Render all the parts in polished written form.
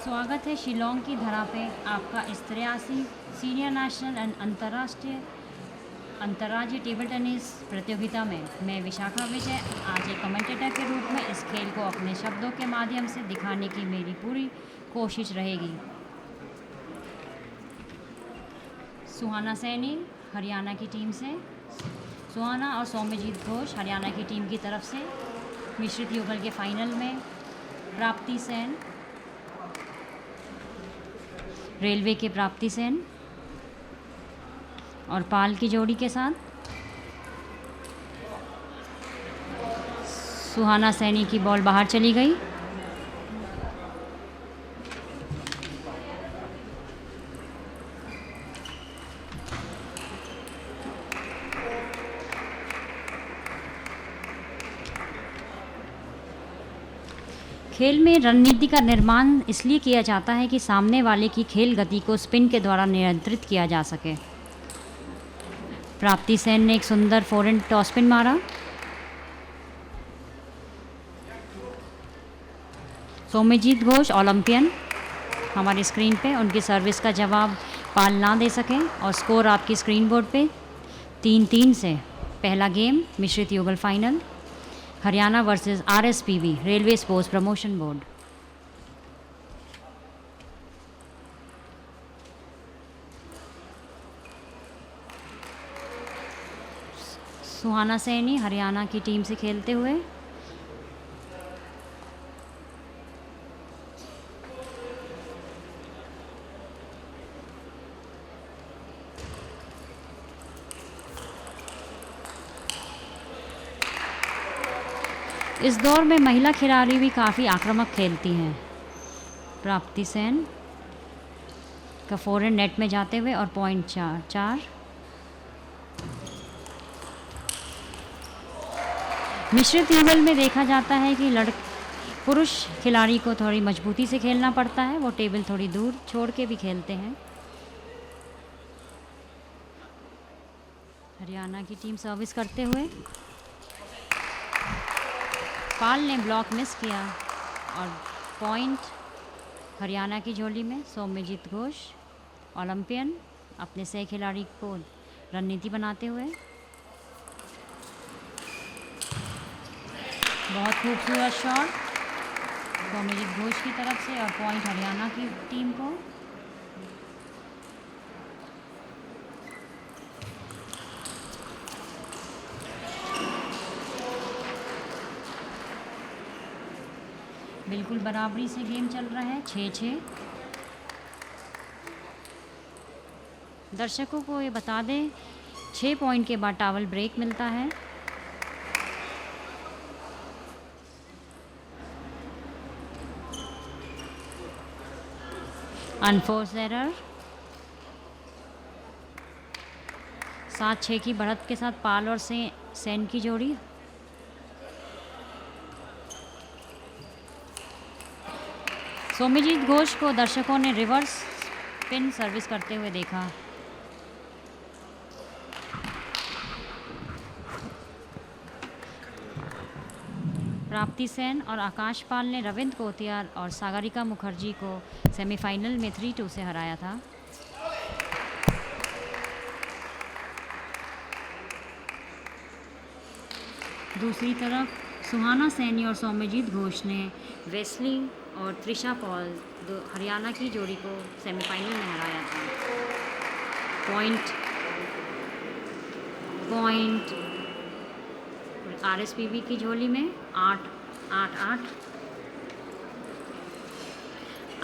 स्वागत है शिलोंग की धरा पे आपका इस 83 सीनियर नेशनल एंड अंतर्राज्यीय टेबल टेनिस प्रतियोगिता में मैं विशाखा विजय आज एक कमेंटेटर के रूप में इस खेल को अपने शब्दों के माध्यम से दिखाने की मेरी पूरी कोशिश रहेगी। सुहाना सैनी हरियाणा की टीम से, सुहाना और सौम्यजीत घोष हरियाणा की टीम की तरफ से, मिश्रित युगल के फाइनल में प्राप्ति सेन, रेलवे के प्राप्ति सेन और पाल की जोड़ी के साथ सुहाना सैनी की बॉल बाहर चली गई। खेल में रणनीति का निर्माण इसलिए किया जाता है कि सामने वाले की खेल गति को स्पिन के द्वारा नियंत्रित किया जा सके। प्राप्ति सेन ने एक सुंदर फोरहैंड टॉस स्पिन मारा। सौम्यजीत घोष ओलंपियन हमारी स्क्रीन पे, उनकी सर्विस का जवाब पाल ना दे सके और स्कोर आपकी स्क्रीन बोर्ड पे 3-3 से पहला गेम मिश्रित युगल final Haryana versus RSPB railway sports promotion board. Suhana Saini Haryana की टीम से खेलते हुए इस दौर में महिला खिलाड़ी भी काफ़ी आक्रामक खेलती हैं। प्राप्ति सेन का फोरहैंड नेट में जाते हुए और पॉइंट 4-4। मिश्रित युगल में देखा जाता है कि पुरुष खिलाड़ी को थोड़ी मजबूती से खेलना पड़ता है, वो टेबल थोड़ी दूर छोड़ के भी खेलते हैं। हरियाणा की टीम सर्विस करते हुए पाल ने ब्लॉक मिस किया और पॉइंट हरियाणा की झोली में। सौम्यजीत घोष ओलंपियन अपने सह खिलाड़ी को रणनीति बनाते हुए बहुत खूबसूरत शॉट सौम्यजीत घोष की तरफ से और पॉइंट हरियाणा की टीम को। बिल्कुल बराबरी से गेम चल रहा है 6-6। दर्शकों को ये बता दें 6 पॉइंट के बाद टावल ब्रेक मिलता है। अनफोर्स एरर 7-6 की बढ़त के साथ पाल और सेन की जोड़ी। सौम्यजीत घोष को दर्शकों ने रिवर्स स्पिन सर्विस करते हुए देखा। प्राप्ति सेन और आकाश पाल ने रविंद्र कोतियार और सागरिका मुखर्जी को सेमीफाइनल में 3-2 से हराया था। दूसरी तरफ सुहाना सैनी और सौम्यजीत घोष ने वेस्ली और त्रिशा पॉल हरियाणा की जोड़ी को सेमीफाइनल में हराया था। पॉइंट RSPB की झोली में 8-8।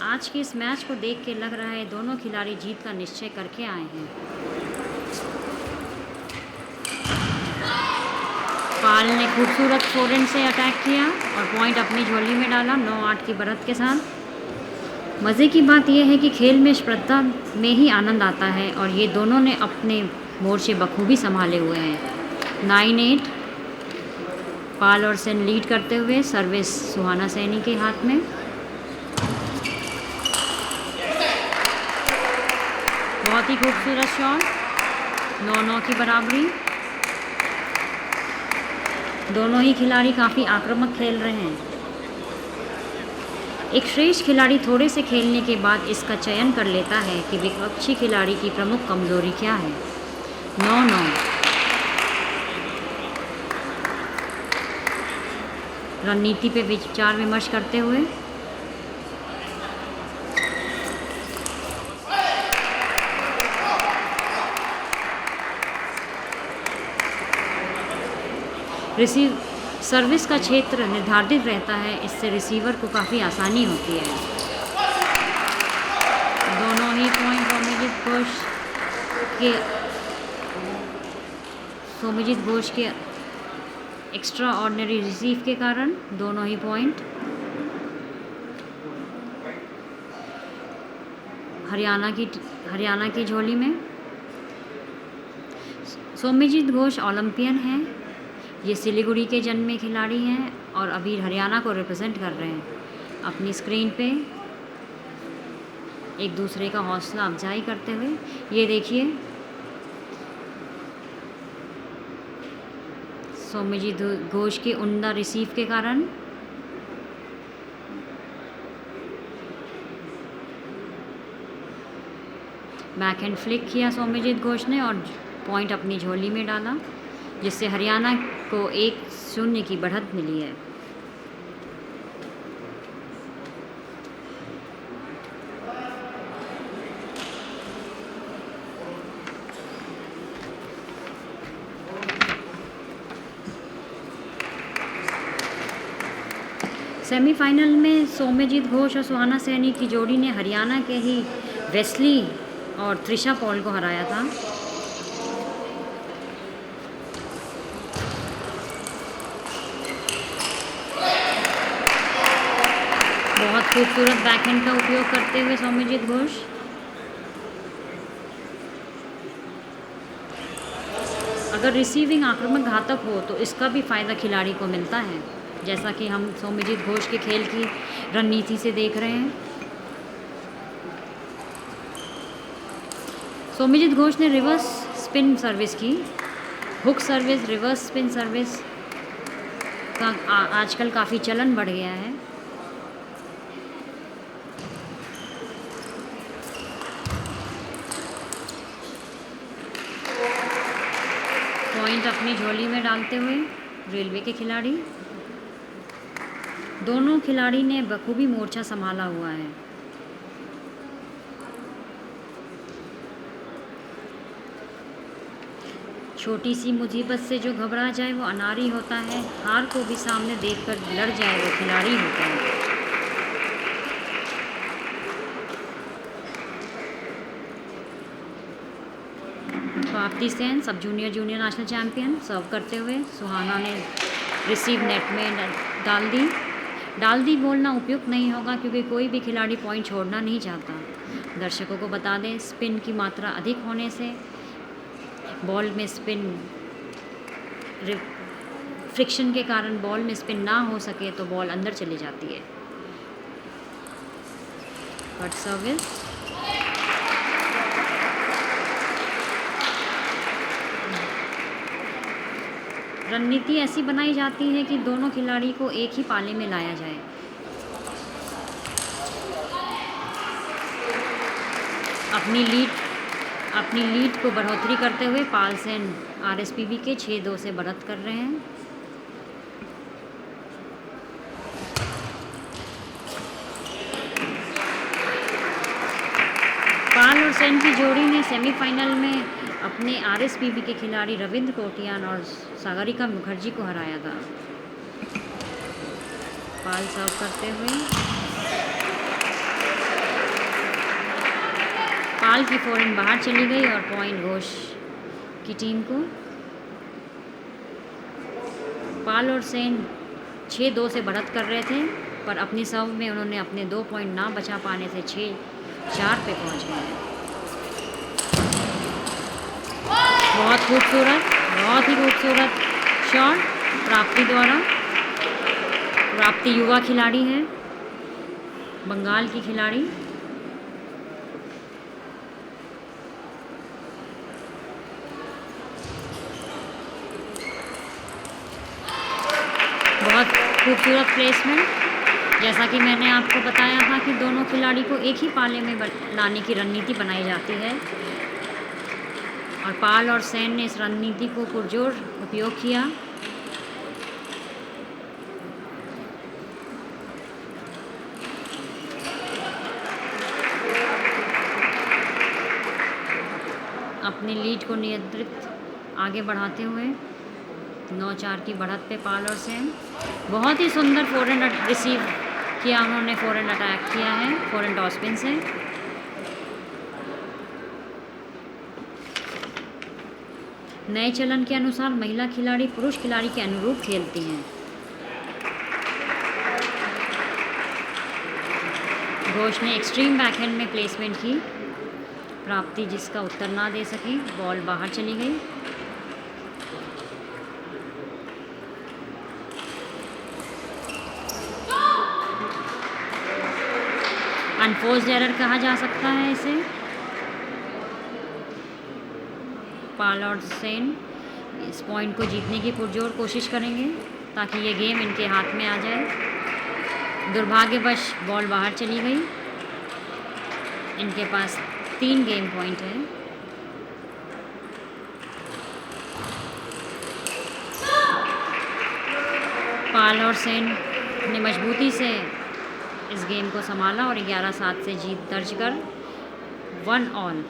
आज के इस मैच को देख के लग रहा है दोनों खिलाड़ी जीत का निश्चय करके आए हैं। पाल ने खूबसूरत फोरहैंड से अटैक किया और पॉइंट अपनी झोली में डाला 9-8 की बढ़त के साथ। मज़े की बात यह है कि खेल में स्पर्धा में ही आनंद आता है और ये दोनों ने अपने मोर्चे बखूबी संभाले हुए हैं। 9-8 पाल और सेन लीड करते हुए। सर्विस सुहाना सैनी के हाथ में। बहुत ही खूबसूरत शॉट 9-9 की बराबरी। दोनों ही खिलाड़ी काफ़ी आक्रामक खेल रहे हैं। एक श्रेष्ठ खिलाड़ी थोड़े से खेलने के बाद इसका चयन कर लेता है कि विपक्षी खिलाड़ी की प्रमुख कमजोरी क्या है। 9-9। रणनीति पे विचार विमर्श करते हुए सर्विस का क्षेत्र निर्धारित रहता है, इससे रिसीवर को काफ़ी आसानी होती है। दोनों ही पॉइंट सोमजीत घोष के एक्स्ट्रा ऑर्डिनरी रिसीव के कारण दोनों ही पॉइंट हरियाणा की झोली में। सोमजीत घोष ओलंपियन हैं, ये सिलीगुड़ी के जन्मे खिलाड़ी हैं और अभी हरियाणा को रिप्रेजेंट कर रहे हैं। अपनी स्क्रीन पे एक दूसरे का हौसला अफजाई करते हुए ये देखिए सोमजीत घोष के उम्दा रिसीव के कारण बैकहैंड फ्लिक किया सोमजीत घोष ने और पॉइंट अपनी झोली में डाला, जिससे हरियाणा को 1-0 की बढ़त मिली है। सेमीफाइनल में सोमजीत घोष और सुहाना सैनी की जोड़ी ने हरियाणा के ही वेस्ली और त्रिशा पॉल को हराया था। बहुत खूबसूरत बैकहैंड का उपयोग करते हुए सोमजीत घोष अगर रिसीविंग आक्रामक घातक हो तो इसका भी फ़ायदा खिलाड़ी को मिलता है, जैसा कि हम सोमजीत घोष के खेल की रणनीति से देख रहे हैं। सोमजीत घोष ने रिवर्स स्पिन सर्विस की। Hook service, reverse spin service का आजकल काफ़ी चलन बढ़ गया है। पॉइंट अपनी झोली में डालते हुए रेलवे के खिलाड़ी, दोनों खिलाड़ी ने बखूबी मोर्चा संभाला हुआ है। छोटी सी मुसीबत से जो घबरा जाए वो अनारी होता है, हार को भी सामने देखकर लड़ जाए वो खिलाड़ी होता है। प्राप्ति सेन सब जूनियर नेशनल चैंपियन सर्व करते हुए सुहाना ने रिसीव नेट में डाल दी बोलना उपयुक्त नहीं होगा, क्योंकि कोई भी खिलाड़ी पॉइंट छोड़ना नहीं चाहता। दर्शकों को बता दें, स्पिन की मात्रा अधिक होने से बॉल में फ्रिक्शन के कारण बॉल में स्पिन ना हो सके तो बॉल अंदर चली जाती है। कट सर्विस, रणनीति ऐसी बनाई जाती है कि दोनों खिलाड़ी को एक ही पाले में लाया जाए। अपनी लीड को बढ़ोतरी करते हुए पाल सेन आरएसपीबी के 6-2 से बढ़त कर रहे हैं। पाल और सेन की जोड़ी ने सेमीफाइनल में अपने आरएसपीबी के खिलाड़ी रविंद्र कोटियान और सागरिका मुखर्जी को हराया था। पाल सर्व करते हुए पाल की फोरहैंड बाहर चली गई और पॉइंट घोष की टीम को। पाल और सेन 6-2 से बढ़त कर रहे थे, पर अपनी सर्व में उन्होंने अपने 2 पॉइंट ना बचा पाने से 6-4 पे पहुंच गए हैं। बहुत ही खूबसूरत शॉट प्राप्ति द्वारा। प्राप्ति युवा खिलाड़ी है, बंगाल की खिलाड़ी। बहुत खूबसूरत प्लेसमेंट। जैसा कि मैंने आपको बताया था कि दोनों खिलाड़ी को एक ही पाले में लाने की रणनीति बनाई जाती है और पाल और सेन ने इस रणनीति को पुरजोर उपयोग किया। अपनी लीड को नियंत्रित आगे बढ़ाते हुए 9-4 की बढ़त पे पाल और सेन। बहुत ही सुंदर फोरहैंड रिसीव किया उन्होंने, फोरहैंड अटैक किया है फोरहैंड टॉसपिन से। नए चलन के अनुसार महिला खिलाड़ी पुरुष खिलाड़ी के अनुरूप खेलती हैं। घोष ने एक्सट्रीम बैकहैंड में प्लेसमेंट की, प्राप्ति जिसका उत्तर ना दे सकी, बॉल बाहर चली गई। अनफोर्स्ड एरर कहा जा सकता है इसे। पाल और सेन इस पॉइंट को जीतने की पुरजोर कोशिश करेंगे ताकि ये गेम इनके हाथ में आ जाए। दुर्भाग्यवश बॉल बाहर चली गई। इनके पास 3 गेम पॉइंट है। पाल और सेन ने मजबूती से इस गेम को संभाला और 11-7 से जीत दर्ज कर 1 ऑल।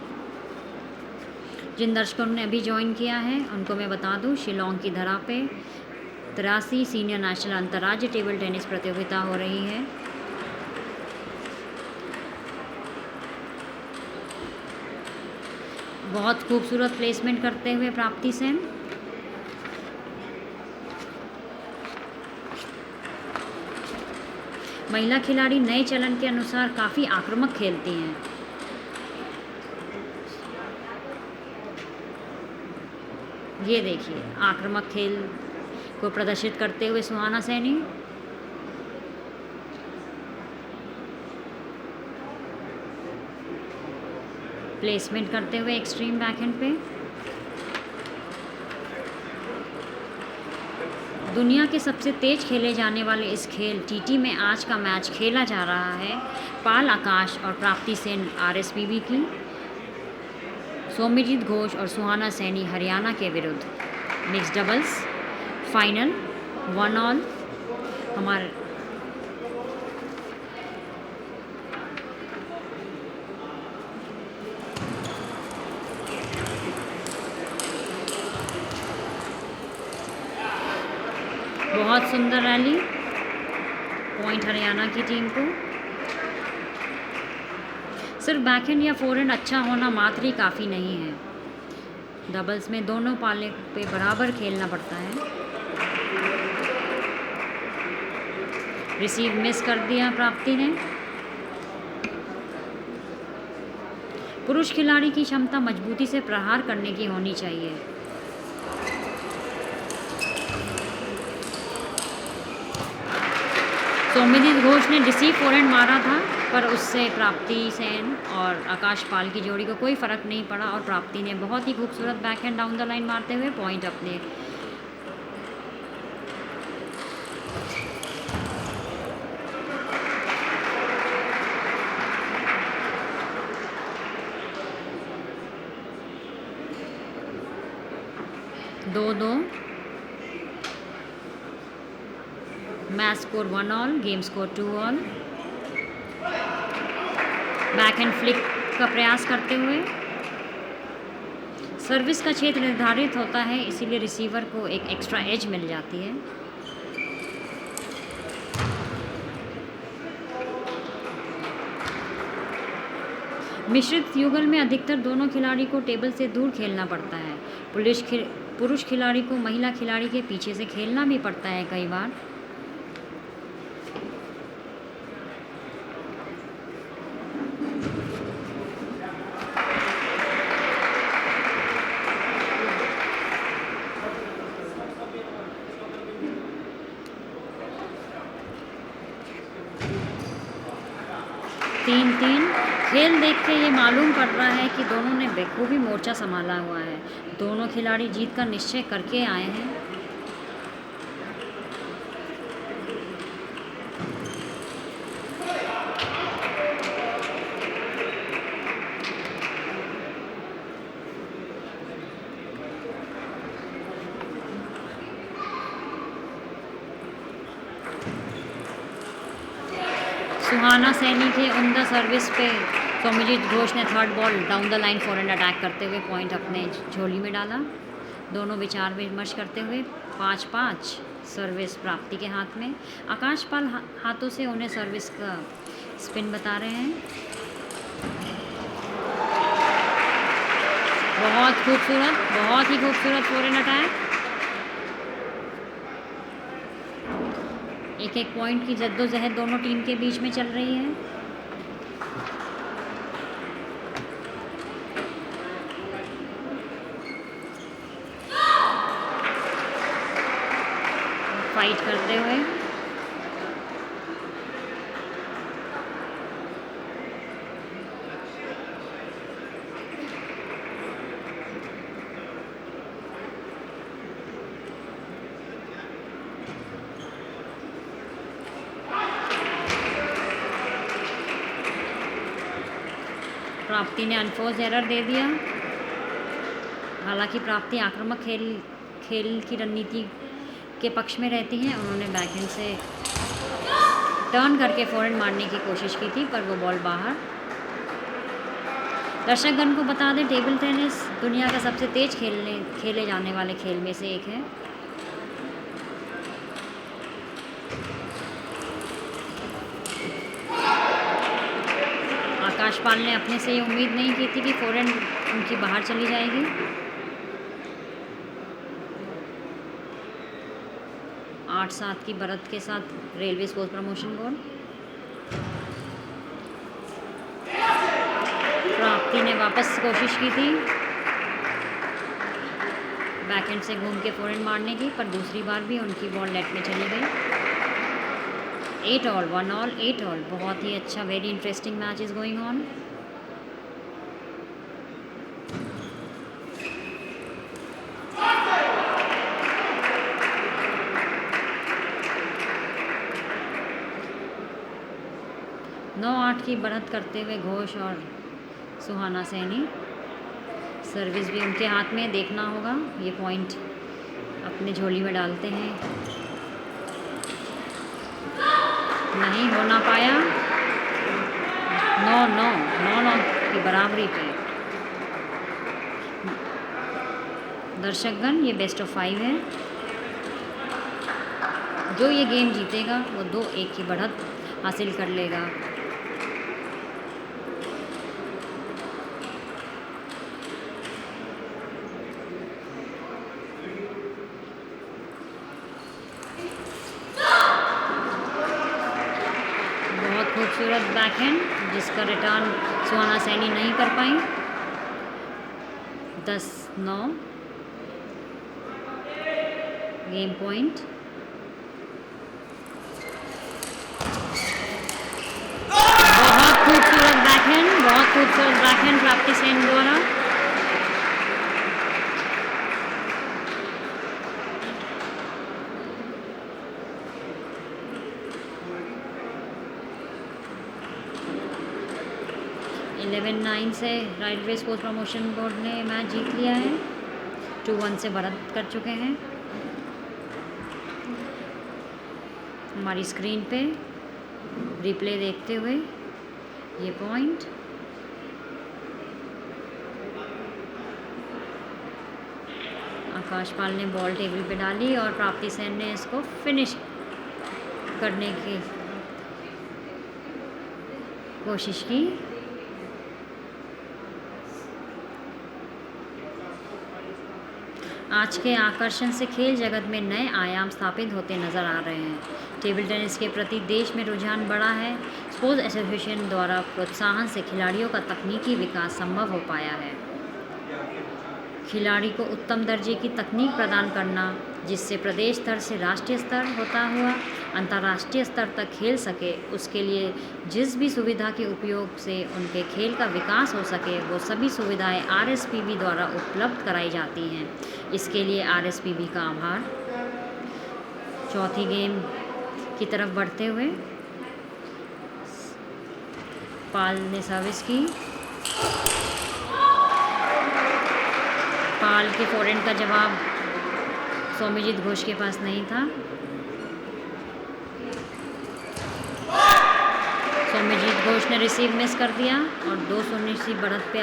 जिन दर्शकों ने अभी ज्वाइन किया है उनको मैं बता दूं, शिलोंग की धरा पे 83 सीनियर नेशनल अंतर्राज्य टेबल टेनिस प्रतियोगिता हो रही है। बहुत खूबसूरत प्लेसमेंट करते हुए प्राप्ति सेन। महिला खिलाड़ी नए चलन के अनुसार काफ़ी आक्रामक खेलती हैं। ये देखिए आक्रामक खेल को प्रदर्शित करते हुए सुहाना सैनी। प्लेसमेंट करते हुए एक्सट्रीम बैकहैंड पे। दुनिया के सबसे तेज खेले जाने वाले इस खेल टीटी में आज का मैच खेला जा रहा है पाल आकाश और प्राप्ति सेन आरएसपीबी की, सौम्यजीत घोष और सुहाना सैनी हरियाणा के विरुद्ध। Mix doubles final 1 all. हमारे बहुत सुंदर रैली, पॉइंट हरियाणा की टीम को। सिर्फ बैकहैंड या फोरहैंड अच्छा होना मात्र ही काफ़ी नहीं है, डबल्स में दोनों पाले पे बराबर खेलना पड़ता है। रिसीव मिस कर दिया प्राप्ति ने। पुरुष खिलाड़ी की क्षमता मजबूती से प्रहार करने की होनी चाहिए। सौम्यजीत घोष ने रिसीव फोरहैंड मारा था पर उससे प्राप्ति सेन और आकाश पाल की जोड़ी को कोई फ़र्क नहीं पड़ा और प्राप्ति ने बहुत ही खूबसूरत बैकहैंड डाउन द लाइन मारते हुए पॉइंट अपने। दो match score 1 all, game score 2 all. Backhand flick का प्रयास करते हुए सर्विस का क्षेत्र निर्धारित होता है, इसीलिए रिसीवर को एक एक्स्ट्रा एज मिल जाती है। मिश्रित युगल में अधिकतर दोनों खिलाड़ी को टेबल से दूर खेलना पड़ता है। पुरुष खिलाड़ी को महिला खिलाड़ी के पीछे से खेलना भी पड़ता है कई बार। खेल देख के ये मालूम पड़ रहा है कि दोनों ने बेखूबी मोर्चा संभाला हुआ है। दोनों खिलाड़ी जीत का निश्चय करके आए हैं। सुहाना सैनी के उम्दा सर्विस पे सौम्यजीत घोष ने third ball down the line forehand attack करते हुए पॉइंट अपने झोली में डाला। दोनों विचार विमर्श करते हुए 5-5 सर्विस प्राप्ति के हाथ में। आकाश पाल हाथों से उन्हें सर्विस का स्पिन बता रहे हैं। बहुत ही खूबसूरत फॉरहैंड अटैक। एक पॉइंट की जद्दोजहद दोनों टीम के बीच में चल रही है। फाइट करते हुए प्राप्ति ने अनफोर्स एरर दे दिया। हालांकि प्राप्ति आक्रामक खेल की रणनीति के पक्ष में रहती हैं। उन्होंने बैकहैंड से टर्न करके फॉरहैंड मारने की कोशिश की थी, पर वो बॉल बाहर। दर्शकगण को बता दें, टेबल टेनिस दुनिया का सबसे तेज खेले जाने वाले खेल में से एक है। आकाश पाल ने अपने से ये उम्मीद नहीं की थी कि फॉरहैंड उनकी बाहर चली जाएगी। आठ 7 की बढ़त के साथ रेलवे स्पोर्ट्स प्रमोशन बोर्ड। प्राप्ति ने वापस कोशिश की थी बैकहैंड से घूम के फॉरहैंड मारने की, पर दूसरी बार भी उनकी बॉल नेट में चली गई। 8 ऑल 1 ऑल 8 ऑल। बहुत ही अच्छा, very interesting match is going on. नौ 8 की बढ़त करते हुए घोष और सुहाना सैनी। सर्विस भी उनके हाथ में, देखना होगा। ये पॉइंट अपने झोली में डालते हैं। नहीं हो ना पाया। 9-9 की बराबरी पे। दर्शकगण, ये बेस्ट ऑफ 5 है। जो ये गेम जीतेगा वो 2-1 की बढ़त हासिल कर लेगा। खूबसूरत बैकहैंड जिसका रिटर्न सुहाना सैनी नहीं कर पाई। 10-9 गेम पॉइंट। बहुत खूबसूरत बैकहैंड प्राप्ति सेन द्वारा। इलेवन 9 से रेलवे स्पोर्ट्स प्रमोशन बोर्ड ने मैच जीत लिया है। 2-1 से बढ़त कर चुके हैं। हमारी स्क्रीन पे रिप्ले देखते हुए ये पॉइंट। आकाश पाल ने बॉल टेबल पे डाली और प्राप्ति सेन ने इसको फिनिश करने की कोशिश की। आज के आकर्षण से खेल जगत में नए आयाम स्थापित होते नजर आ रहे हैं। टेबल टेनिस के प्रति देश में रुझान बढ़ा है। स्पोर्ट्स एसोसिएशन द्वारा प्रोत्साहन से खिलाड़ियों का तकनीकी विकास संभव हो पाया है। खिलाड़ी को उत्तम दर्जे की तकनीक प्रदान करना, जिससे प्रदेश स्तर से राष्ट्रीय स्तर होता हुआ अंतर्राष्ट्रीय स्तर तक खेल सके, उसके लिए जिस भी सुविधा के उपयोग से उनके खेल का विकास हो सके, वो सभी सुविधाएं आरएसपीबी द्वारा उपलब्ध कराई जाती हैं। इसके लिए आरएसपीबी का आभार। चौथी गेम की तरफ बढ़ते हुए पाल ने सर्विस की। पाल के फॉरहैंड का जवाब सौम्यजीत घोष के पास नहीं था। सौम्यजीत घोष ने रिसीव मिस कर दिया और 219 बढ़त पे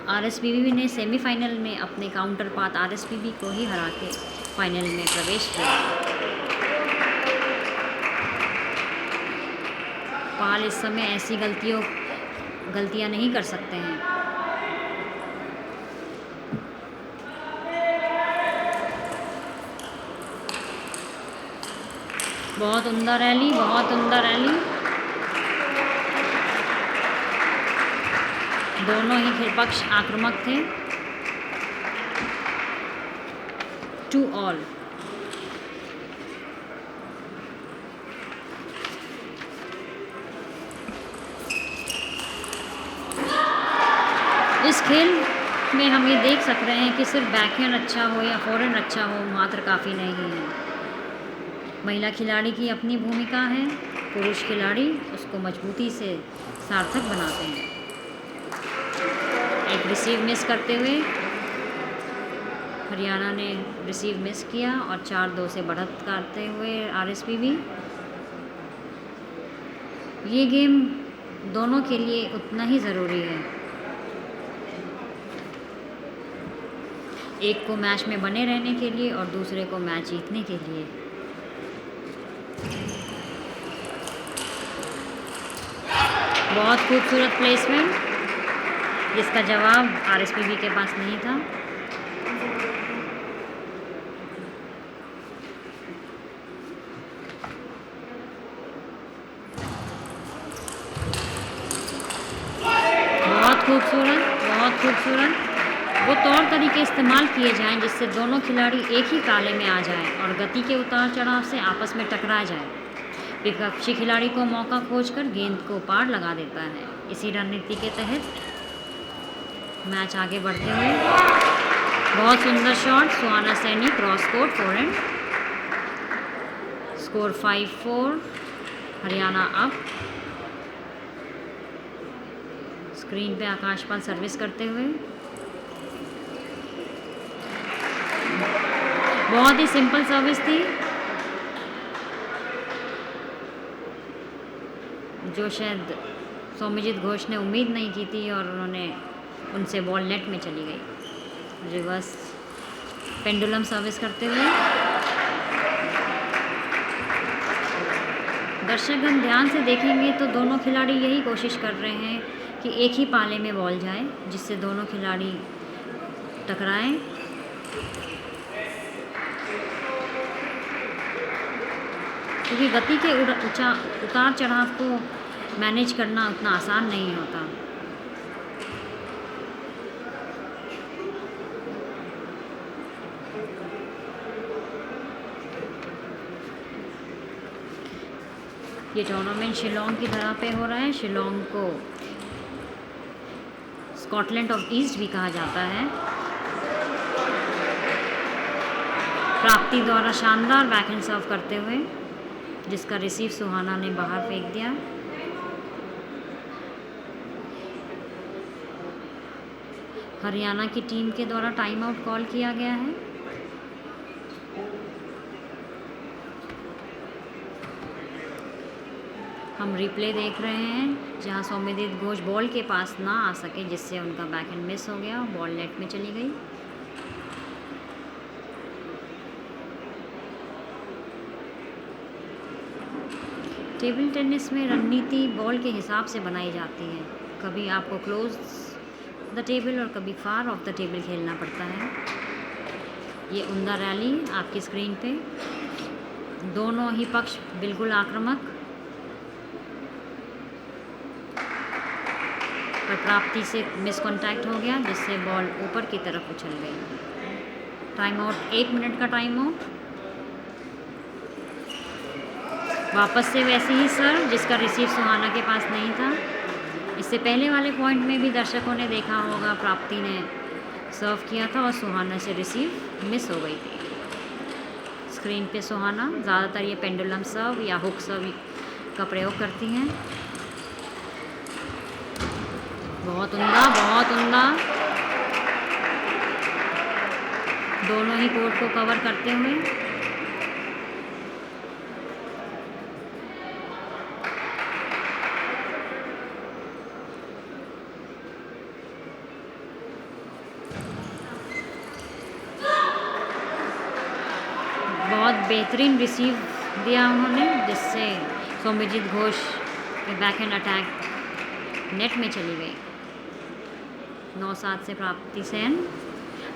आरएसपीवी ने सेमीफाइनल में अपने काउंटर पार्ट आरएसपीवी को ही हरा के फाइनल में प्रवेश किया। पाल इस समय ऐसी गलतियां नहीं कर सकते हैं। बहुत उम्दा रैली, बहुत उम्दा रैली। दोनों ही खेल पक्ष आक्रामक थे। 2 ऑल। इस खेल में हम ये देख सक रहे हैं कि सिर्फ बैकहैंड अच्छा हो या फोरहैंड अच्छा हो मात्र काफ़ी नहीं है। महिला खिलाड़ी की अपनी भूमिका है, पुरुष खिलाड़ी उसको मजबूती से सार्थक बनाते हैं। एक रिसीव मिस करते हुए हरियाणा ने रिसीव मिस किया और 4-2 से बढ़त करते हुए आरएसपीवी। ये गेम दोनों के लिए उतना ही ज़रूरी है। एक को मैच में बने रहने के लिए और दूसरे को मैच जीतने के लिए। बहुत खूबसूरत प्लेसमेंट, जिसका जवाब आरएसपीवी के पास नहीं था। बहुत खूबसूरत, बहुत खूबसूरत। वो तौर तरीके इस्तेमाल किए जाएं जिससे दोनों खिलाड़ी एक ही ताले में आ जाएं और गति के उतार चढ़ाव से आपस में टकरा जाएं। विपक्षी खिलाड़ी को मौका खोजकर गेंद को पार लगा देता है। इसी रणनीति के तहत मैच आगे बढ़ते हुए बहुत सुंदर shot, Suhana Saini cross court forehand. Score 5-4, Haryana up. Screen पे आकाश पाल सर्विस करते हुए। बहुत ही सिंपल सर्विस थी जो शायद सौम्यजीत घोष ने उम्मीद नहीं की थी और उनसे बॉल नेट में चली गई। रिवर्स पेंडुलम सर्विस करते हुए दर्शकगण ध्यान से देखेंगे तो दोनों खिलाड़ी यही कोशिश कर रहे हैं कि एक ही पाले में बॉल जाए जिससे दोनों खिलाड़ी टकराएं। क्योंकि गति के उतार चढ़ाव को मैनेज करना उतना आसान नहीं होता। ये टूर्नामेंट शिलोंग की धरा पे हो रहा है। शिलोंग को स्कॉटलैंड ऑफ ईस्ट भी कहा जाता है। प्राप्ति द्वारा शानदार बैकहैंड सर्व करते हुए जिसका रिसीव सुहाना ने बाहर फेंक दिया। हरियाणा की टीम के द्वारा टाइम आउट कॉल किया गया है। हम रिप्ले देख रहे हैं जहां सौम्यजीत घोष बॉल के पास ना आ सके जिससे उनका बैकहैंड मिस हो गया, बॉल नेट में चली गई। टेबल टेनिस में रणनीति बॉल के हिसाब से बनाई जाती है। कभी आपको क्लोज द टेबल और कभी फार ऑफ द टेबल खेलना पड़ता है। ये उम्दा रैली आपकी स्क्रीन पे, दोनों ही पक्ष बिल्कुल आक्रामक, पर प्राप्ति से मिस कॉन्टैक्ट हो गया जिससे बॉल ऊपर की तरफ उछल गई। टाइम आउट, 1 मिनट का टाइम आउट। वापस से वैसे ही सर्व जिसका रिसीव सुहाना के पास नहीं था। इससे पहले वाले पॉइंट में भी दर्शकों ने देखा होगा प्राप्ति ने सर्व किया था और सुहाना से रिसीव मिस हो गई थी। स्क्रीन पे सुहाना ज़्यादातर ये पेंडुलम सर्व या हुक सर्व का प्रयोग करती हैं। बहुत उम्दा, बहुत उम्दा। दोनों ही कोर्ट को कवर करते हुए बहुत बेहतरीन रिसीव दिया उन्होंने, जिससे सौम्यजीत घोष के बैकहैंड अटैक नेट में चली गई। 9-7 से प्राप्ति सेन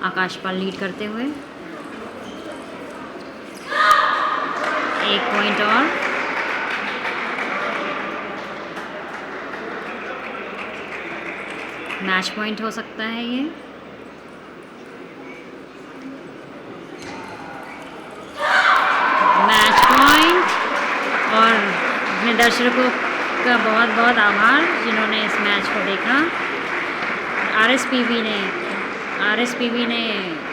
आकाशपाल लीड करते हुए। 1 पॉइंट और। मैच पॉइंट हो सकता है ये। Match point. और अपने दर्शकों का बहुत बहुत आभार जिन्होंने इस मैच को देखा। आरएसपीवी ने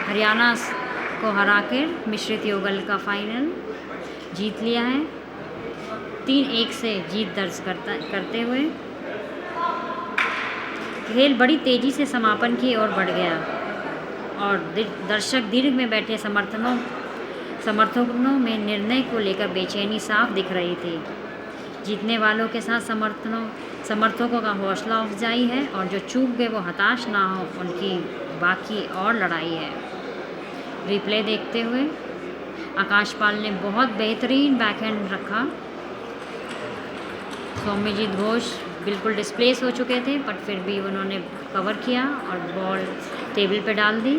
हरियाणा को हराकर मिश्रित युगल का फाइनल जीत लिया है, 3-1 से जीत दर्ज करते हुए। खेल बड़ी तेज़ी से समापन की ओर बढ़ गया और दर्शक दीर्घ में बैठे समर्थकों में निर्णय को लेकर बेचैनी साफ दिख रही थी। जीतने वालों के साथ समर्थकों का हौसला अफजाई है और जो चूक गए वो हताश ना हो, उनकी बाकी और लड़ाई है। रिप्ले देखते हुए आकाशपाल ने बहुत बेहतरीन बैकहैंड रखा। सौम्यजीत घोष बिल्कुल डिस्प्लेस हो चुके थे, बट फिर भी उन्होंने कवर किया और बॉल टेबल पे डाल दी।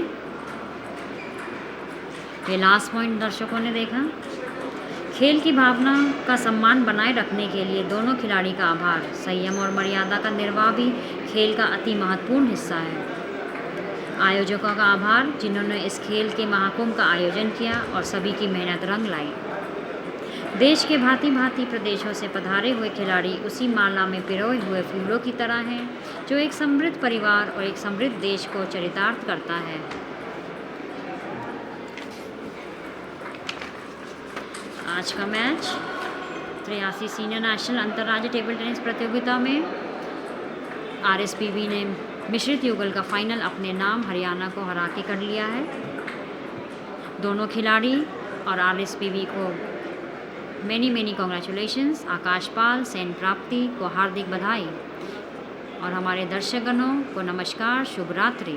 ये लास्ट पॉइंट दर्शकों ने देखा। खेल की भावना का सम्मान बनाए रखने के लिए दोनों खिलाड़ी का आभार। संयम और मर्यादा का निर्वाह भी खेल का अति महत्वपूर्ण हिस्सा है। आयोजकों का आभार जिन्होंने इस खेल के महाकुंभ का आयोजन किया और सभी की मेहनत रंग लाई। देश के भांति प्रदेशों से पधारे हुए खिलाड़ी उसी माला में पिरोए हुए फूलों की तरह हैं जो एक समृद्ध परिवार और एक समृद्ध देश को चरितार्थ करता है। आज का मैच 83 सीनियर नेशनल अंतर्राज्यीय टेबल टेनिस प्रतियोगिता में आरएसपीवी ने मिश्रित युगल का फाइनल अपने नाम हरियाणा को हरा के कर लिया है। दोनों खिलाड़ी और आरएसपीवी को मेनी कॉन्ग्रेचुलेशंस। आकाशपाल सेन प्राप्ति को हार्दिक बधाई और हमारे दर्शकगणों को नमस्कार, शुभ रात्रि।